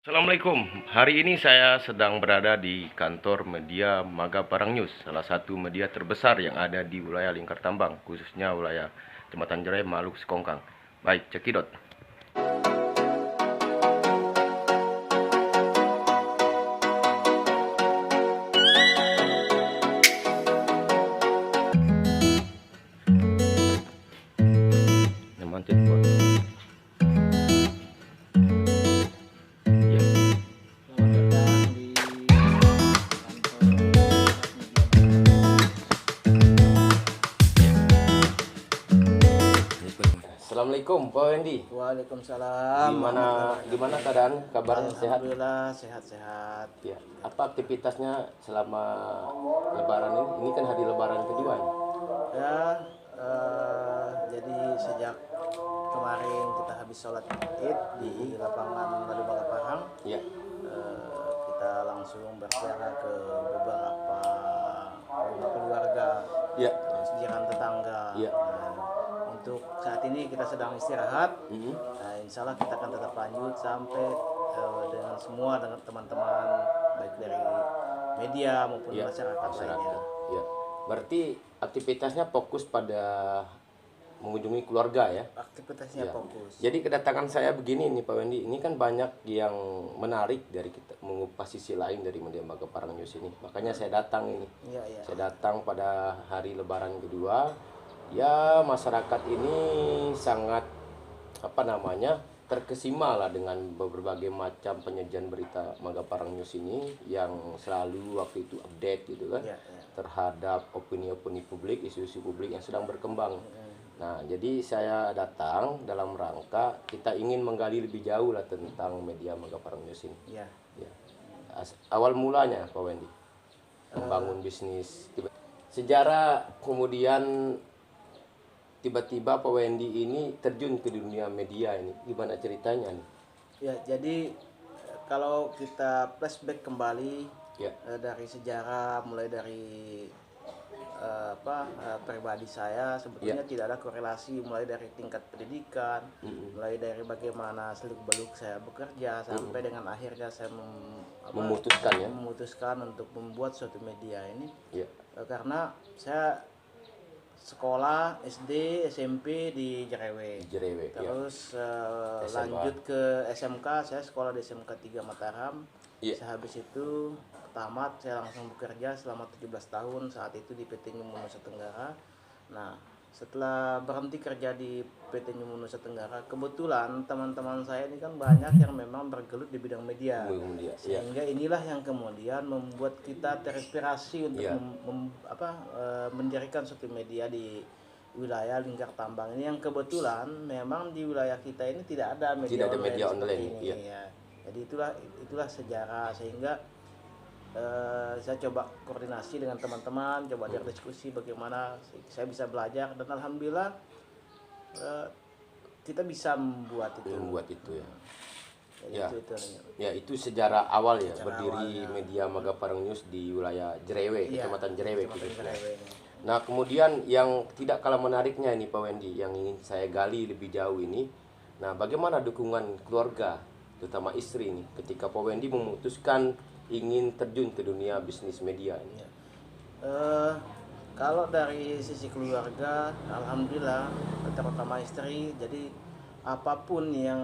Assalamualaikum. Hari ini saya sedang berada di kantor media Magaparang News, salah satu media terbesar yang ada di wilayah Lingkar Tambang, khususnya wilayah Kecamatan Jerai, Maluk, Sekongkang. Baik, cekidot. Nemantit, Pak. Ya. Selamat datang di kantor Assalamualaikum, Pak Wendy. Waalaikumsalam. Gimana keadaan? Kabarnya sehat? Alhamdulillah sehat-sehat. Ya. Apa aktivitasnya selama Lebaran ini? Ini kan hari Lebaran kedua. Ya, jadi sejak kemarin kita habis sholat Id di lapangan Madu Magaparang, Ya. kita langsung berziarah ke beberapa rumah keluarga, Ya. jiran tetangga. Ya. Untuk saat ini kita sedang istirahat. Mhm. Nah, insya Allah kita akan tetap lanjut sampai dengan semua dengan teman-teman baik dari media maupun Ya, masyarakat lainnya. Ya. Berarti aktivitasnya fokus pada mengunjungi keluarga ya. Aktivitasnya Ya. fokus. Jadi kedatangan saya begini nih Pak Wendy, ini kan banyak yang menarik dari kita mengupas sisi lain dari media Magaparang News ini. Makanya saya datang ini. Iya, iya. Saya datang pada hari Lebaran kedua. Ya, masyarakat ini sangat terkesima lah dengan berbagai macam penyajian berita Magaparang News ini yang selalu waktu itu update gitu kan, Iya, iya. terhadap opini-opini publik, isu-isu publik yang sedang berkembang. Nah, jadi saya datang dalam rangka kita ingin menggali lebih jauh lah tentang media Magaparang News ini. Iya. Ya. Awal mulanya Pak Wendy membangun bisnis, sejarah, kemudian tiba-tiba Pak Wendy ini terjun ke dunia media ini, gimana ceritanya nih? Ya, jadi kalau kita flashback kembali Ya. dari sejarah, mulai dari pribadi saya sebetulnya tidak ada korelasi, mulai dari tingkat pendidikan, mulai dari bagaimana seluk-beluk saya bekerja sampai dengan akhirnya saya memutuskan untuk membuat suatu media ini. Ya. Karena saya sekolah SD SMP di Jerewe, Jerewe, ya. terus SMA. lanjut ke SMK, saya sekolah di SMK 3 Mataram. Ya. Sehabis itu tamat, saya langsung bekerja selama 17 tahun saat itu di PT Nyumu Nusa Tenggara. Nah, setelah berhenti kerja di PT Nyumu Nusa Tenggara, kebetulan teman-teman saya ini kan banyak yang memang bergelut di bidang media. Ya. Sehingga inilah yang kemudian membuat kita terinspirasi untuk Ya. mendirikan suatu media di wilayah Lingkar Tambang ini, yang kebetulan memang di wilayah kita ini tidak ada media online seperti ini. Ya. Jadi itulah sejarah, sehingga saya coba koordinasi dengan teman-teman, coba berdiskusi bagaimana saya bisa belajar, dan alhamdulillah kita bisa membuat itu. Ya. Ya. Ya, itu sejarah awal ya, Sejarah berdiri awalnya. media Magaparang News di wilayah Jerewe, Iya, Kecamatan Jerewe. Kecamatan Jerewe. Nah, kemudian yang tidak kalah menariknya ini Pak Wendy, yang ingin saya gali lebih jauh ini. Nah, bagaimana dukungan keluarga, terutama istri ini, ketika Pak Wendy memutuskan ingin terjun ke dunia bisnis media ini? Kalau dari sisi keluarga, alhamdulillah, terutama istri, jadi apapun yang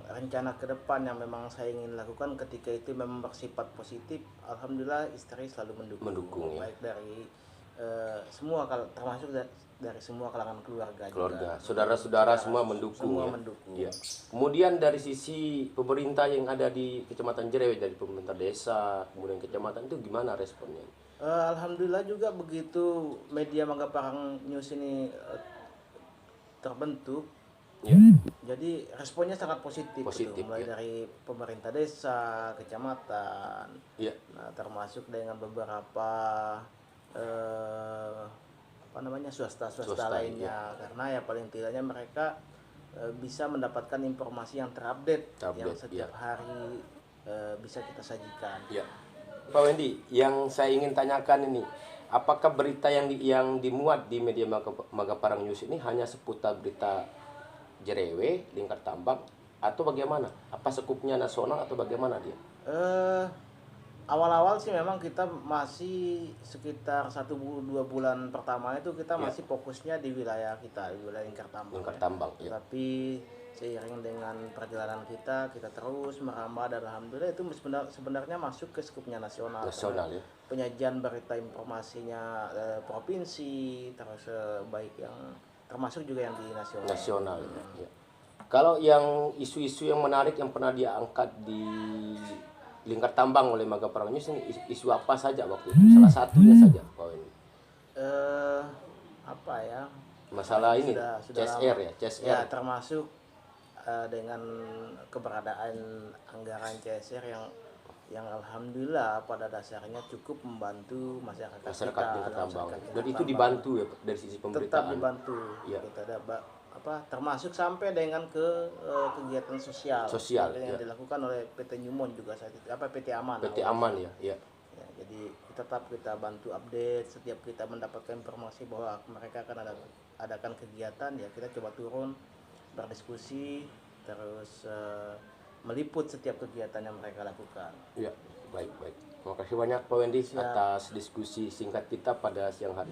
rencana ke depan yang memang saya ingin lakukan ketika itu memang bersifat positif, alhamdulillah istri selalu mendukung Ya. baik dari semua, termasuk dari semua kalangan keluarga juga. Saudara-saudara semua mendukung. Semua ya? mendukung. Ya. Kemudian dari sisi pemerintah yang ada di Kecamatan Jerewe, dari pemerintah desa, kemudian kecamatan, itu gimana responnya? Alhamdulillah juga begitu media Magaparang News ini terbentuk. Ya. Jadi responnya sangat positif, mulai ya. dari pemerintah desa, kecamatan, Ya. nah, termasuk dengan beberapa swasta lainnya, ya. karena ya paling tidaknya mereka bisa mendapatkan informasi yang terupdate yang setiap hari bisa kita sajikan. Ya. Pak Wendy, yang saya ingin tanyakan ini, apakah berita yang dimuat di media Magaparang News ini hanya seputar berita Jerewe, Lingkar Tambang, atau bagaimana? Apa sekupnya nasional atau bagaimana dia? Awal-awal sih memang kita masih sekitar 1-2 bulan pertama itu kita Ya. masih fokusnya di wilayah kita, di wilayah Lingkar Tambang. Lingkar ya. Tambang, ya. Tapi seiring dengan perjalanan kita terus merambah dan alhamdulillah itu sebenarnya masuk ke skupnya nasional. Nasional, Karena ya. Penyajian berita informasinya provinsi, terus baik yang termasuk juga yang di nasional. Nasional, ya. Kalau yang isu-isu yang menarik yang pernah dia angkat di Lingkar Tambang oleh Magaparau News ini isu apa saja waktu itu? Salah satunya saja, Pak Wendy. Apa ya? Masalah ini, Sudah CSR lama. ya, CSR. Ya, termasuk dengan keberadaan anggaran CSR yang alhamdulillah pada dasarnya cukup membantu masyarakat Masyarakat kita, Lingkar Tambang. masyarakat Dan Lingkar itu Tambang. dibantu ya dari sisi Tetap pemberitaan. dibantu. Iya. Kita ada termasuk sampai dengan ke kegiatan sosial, Sosial, yang ya. dilakukan oleh PT Newmont juga saat itu, PT Aman. PT awalnya. Aman ya, ya. Ya, jadi tetap kita bantu update setiap kita mendapatkan informasi bahwa mereka akan adakan kegiatan, ya kita coba turun berdiskusi terus meliput setiap kegiatan yang mereka lakukan. Ya, baik, baik. Terima kasih banyak Pak Wendy Siap. atas diskusi singkat kita pada siang hari.